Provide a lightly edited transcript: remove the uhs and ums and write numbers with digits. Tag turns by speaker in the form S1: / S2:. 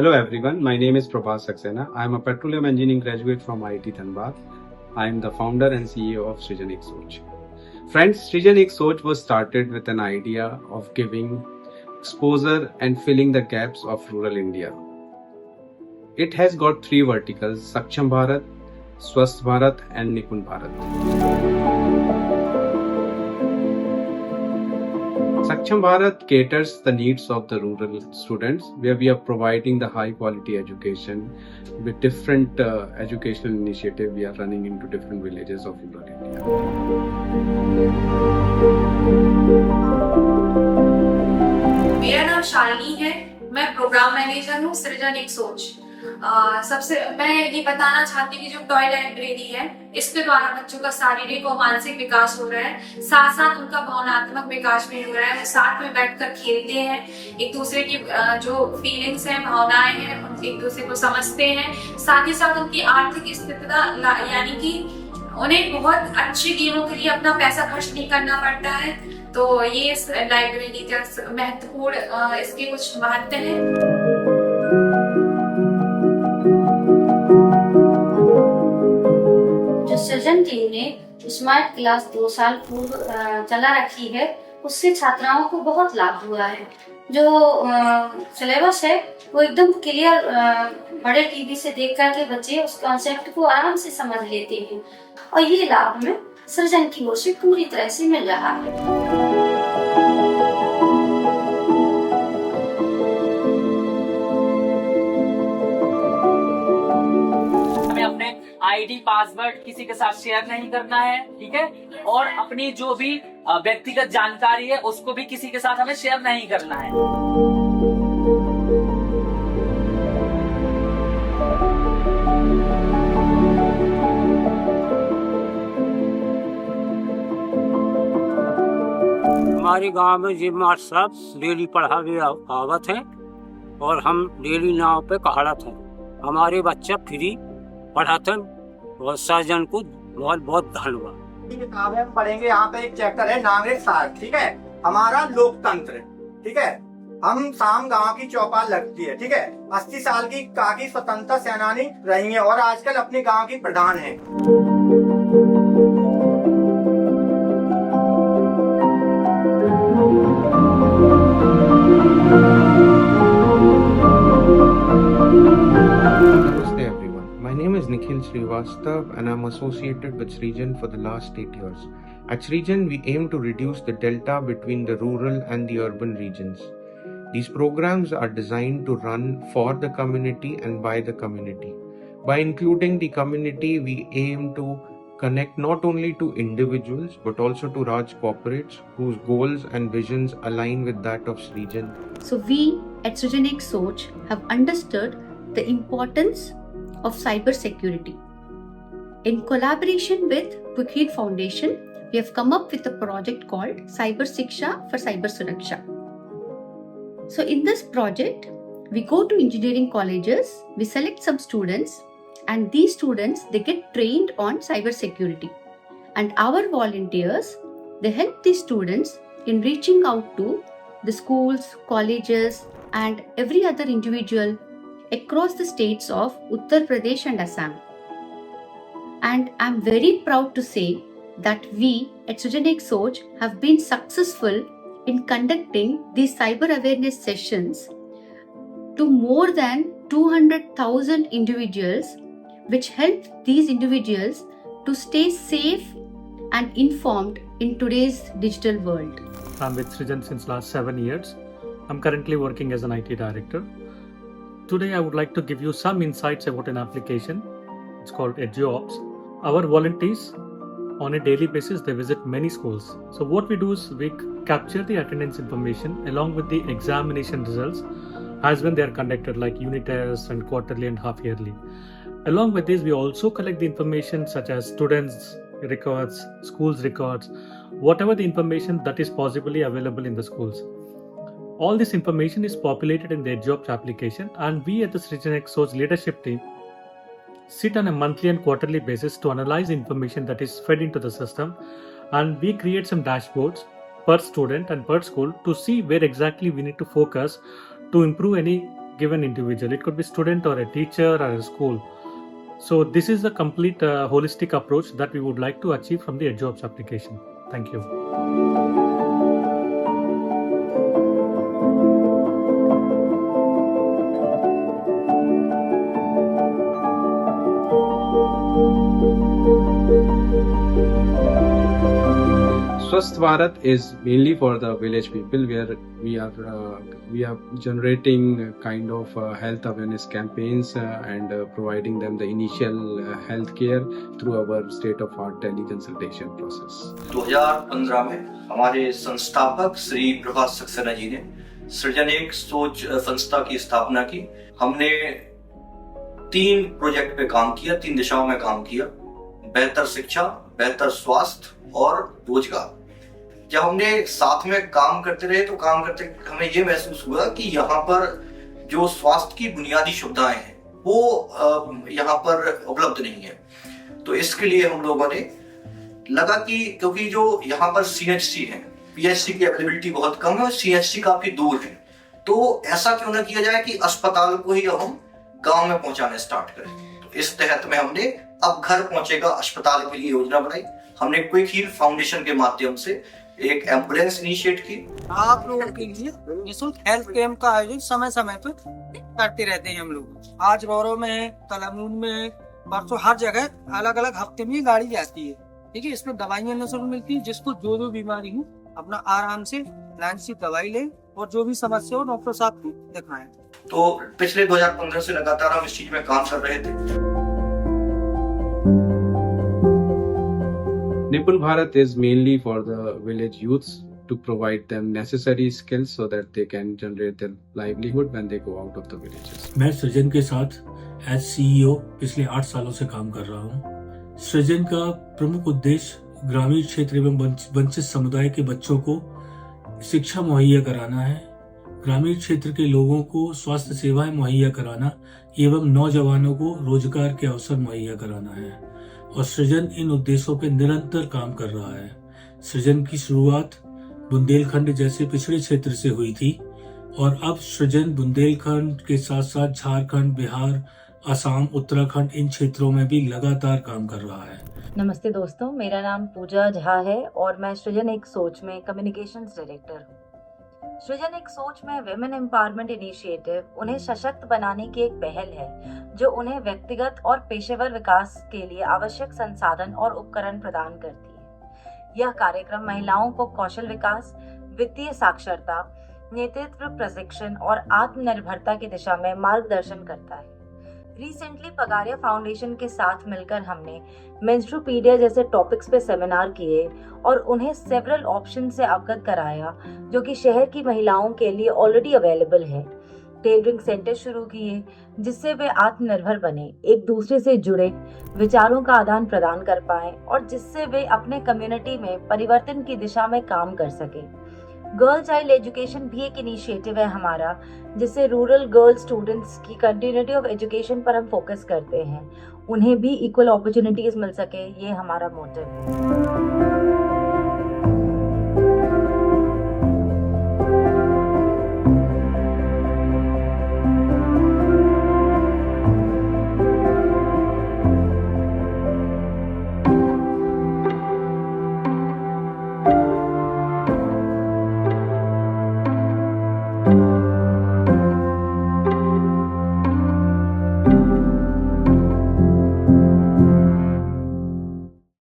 S1: Hello everyone, my name is Prabhas Saxena. I am a petroleum engineering graduate from IIT Dhanbad. I am the founder and CEO of Srijan Ek Soch. Friends, Srijan Ek Soch was started with an idea of giving exposure and filling the gaps of rural India. It has got three verticals: Saksham Bharat, Swasth Bharat and Nipun Bharat. Saksham Bharat caters the needs of the rural students, where we are providing the high quality education with different educational initiatives we are running into different villages of rural India.
S2: मेरा नाम शालिनी है। मैं programme manager हूँ सृजन एक सोच। सबसे मैं ये बताना चाहती हूँ कि जो टॉय लाइब्रेरी है इसके द्वारा बच्चों का शारीरिक और मानसिक विकास हो रहा है, साथ साथ उनका भावनात्मक विकास भी हो रहा है। वो साथ में बैठकर खेलते हैं, एक दूसरे की जो फीलिंग्स हैं, भावनाएं हैं, एक दूसरे को समझते हैं। साथ ही साथ उनकी आर्थिक स्थिति यानी कि उन्हें बहुत अच्छे गेमों के लिए अपना पैसा खर्च नहीं करना पड़ता है। तो ये इस लाइब्रेरी का महत्वपूर्ण इसके कुछ महत्व हैं।
S3: जो सृजन टीम ने स्मार्ट क्लास 2 साल पूर्व चला रखी है, उससे छात्राओं को बहुत लाभ हुआ है। जो सिलेबस है वो एकदम क्लियर बड़े टीवी से देख करके बच्चे उस कॉन्सेप्ट को आराम से समझ लेते हैं और ये लाभ हमें सृजन की ओर से पूरी तरह से मिल रहा है।
S4: आईडी पासवर्ड किसी के साथ शेयर नहीं करना है, ठीक है। और अपनी जो भी व्यक्तिगत जानकारी है उसको भी किसी के साथ हमें शेयर नहीं करना है।
S5: हमारे गांव में जिम मास्टर साहब डेली पढ़ावे आवत है और हम डेली नाव पे कहाड़त हैं। हमारे बच्चा फ्री पढ़ाते और सर्जन को बहुत बहुत धन्यवाद।
S6: किताब हम पढ़ेंगे। यहाँ पे एक चैप्टर है नागरिक सार, ठीक है, हमारा लोकतंत्र, ठीक है। हम शाम गांव की चौपाल लगती है, ठीक है। 80 साल की काकी स्वतंत्रता सेनानी रही है और आजकल अपने गांव की प्रधान है।
S1: My name is Nikhil Srivastav and I'm associated with Srijan for the last 8 years. At Srijan, we aim to reduce the delta between the rural and the urban regions. These programs are designed to run for the community and by the community. By including the community, we aim to connect not only to individuals but also to large corporates whose goals and visions align with that of Srijan.
S7: So we at Srijan Ek Soch have understood the importance of cyber security. In collaboration with Quickheed Foundation, we have come up with a project called Cyber Shiksha for Cyber Suraksha. So in this project, we go to engineering colleges, we select some students, and these students, they get trained on cyber security. And our volunteers, they help these students in reaching out to the schools, colleges, and every other individual across the states of Uttar Pradesh and Assam. And I'm very proud to say that we at Srijan Ek Soch have been successful in conducting these cyber awareness sessions to more than 200,000 individuals, which help these individuals to stay safe and informed in today's digital world.
S8: I'm with Srijan since last 7 years. I'm currently working as an IT director. Today I would like to give you some insights about an application. It's called EduOps. Our volunteers on a daily basis, they visit many schools. So what we do is we capture the attendance information along with the examination results as when they are conducted, like unit tests and quarterly and half yearly. Along with this, we also collect the information such as students' records, schools' records, whatever the information that is possibly available in the schools. All this information is populated in the EduOps application, and we at the Srijan Ek Soch leadership team sit on a monthly and quarterly basis to analyze information that is fed into the system, and we create some dashboards per student and per school to see where exactly we need to focus to improve any given individual. It could be student or a teacher or a school. So this is the complete holistic approach that we would like to achieve from the EdgeJobs application. Thank you.
S9: Swasth Bharat is mainly for the village people, where we are generating kind of health awareness campaigns and providing them the initial health care through our state-of-art teleconsultation process.
S6: 2015 में हमारे संस्थापक श्री प्रभास सक्सेना जी ने सृजन एक सोच संस्था की स्थापना की। हमने 3 प्रोजेक्ट पे काम किया, 3 दिशाओं में काम किया: बेहतर शिक्षा, बेहतर स्वास्थ्य और रोजगार। जब हमने साथ में काम करते रहे तो काम करते हमें ये महसूस हुआ कि यहाँ पर जो स्वास्थ्य की बुनियादी सुविधाएं हैं वो यहाँ पर उपलब्ध नहीं है। तो इसके लिए हम लोगों ने लगा कि क्योंकि जो यहाँ पर CHC है, PHC की अवेलेबिलिटी बहुत कम है और CHC काफी दूर है, तो ऐसा क्यों ना किया जाए कि अस्पताल को ही हम गांव में पहुंचाने स्टार्ट करें। तो इस तहत में हमने अब घर पहुंचेगा अस्पताल के लिए योजना बनाई। हमने क्विक हील फाउंडेशन के माध्यम से एक एम्बुलेंस इनिशिएट की।
S10: आप लोगों के लिए निःशुल्क हेल्थ कैंप का आयोजन समय समय पर करते रहते हैं हम लोग। आज गौरव में है, कलामून में है, परसों हर जगह अलग अलग हफ्ते में गाड़ी जाती है। ठीक है, इसमें दवाइयाँ निःशुल्क मिलती है। जिसको जो बीमारी हो अपना आराम से लाइन से दवाई ले और जो भी समस्या हो डॉक्टर साहब को दिखाएं।
S6: तो पिछले 2015 से लगातार हम इस चीज में काम कर रहे थे।
S9: Nipun Bharat is mainly for the village youths to provide them necessary skills so that they can generate their livelihood when they go out of the villages.
S11: मैं सृजन के साथ एज CEO पिछले 8 सालों से काम कर रहा हूँ। सृजन का प्रमुख उद्देश्य ग्रामीण क्षेत्र एवं वंचित समुदाय के बच्चों को शिक्षा मुहैया कराना है, ग्रामीण क्षेत्र के लोगों को स्वास्थ्य सेवाएं मुहैया कराना एवं नौजवानों को रोजगार के अवसर मुहैया कराना है और सृजन इन उद्देश्यों पर निरंतर काम कर रहा है। सृजन की शुरुआत बुंदेलखंड जैसे पिछड़े क्षेत्र से हुई थी और अब सृजन बुंदेलखंड के साथ साथ झारखंड, बिहार, असम, उत्तराखंड इन क्षेत्रों में भी लगातार काम कर रहा है।
S12: नमस्ते दोस्तों, मेरा नाम पूजा झा है और मैं सृजन एक सोच में कम्युनिकेशंस डायरेक्टर हूँ। सृजन एक सोच में विमेन एम्पावरमेंट इनिशिएटिव उन्हें सशक्त बनाने की एक पहल है जो उन्हें व्यक्तिगत और पेशेवर विकास के लिए आवश्यक संसाधन और उपकरण प्रदान करती है। यह कार्यक्रम महिलाओं को कौशल विकास, वित्तीय साक्षरता, नेतृत्व प्रशिक्षण और आत्मनिर्भरता की दिशा में मार्गदर्शन करता है। रिसेंटली पगारिया फाउंडेशन के साथ मिलकर हमने मेंस्ट्रुपीडिया जैसे टॉपिक्स पे सेमिनार किए और उन्हें सेवरल ऑप्शन से अवगत कराया जो कि शहर की महिलाओं के लिए ऑलरेडी अवेलेबल है। टेलरिंग सेंटर शुरू किए जिससे वे आत्मनिर्भर बने, एक दूसरे से जुड़े, विचारों का आदान प्रदान कर पाए और जिससे वे अपने कम्युनिटी में परिवर्तन की दिशा में काम कर सके। गर्ल चाइल्ड एजुकेशन भी एक इनिशिएटिव है हमारा, जिससे रूरल गर्ल स्टूडेंट्स की कंटिन्यूटी ऑफ एजुकेशन पर हम फोकस करते हैं, उन्हें भी इक्वल अपॉर्चुनिटीज मिल सके, ये हमारा मोटिव है।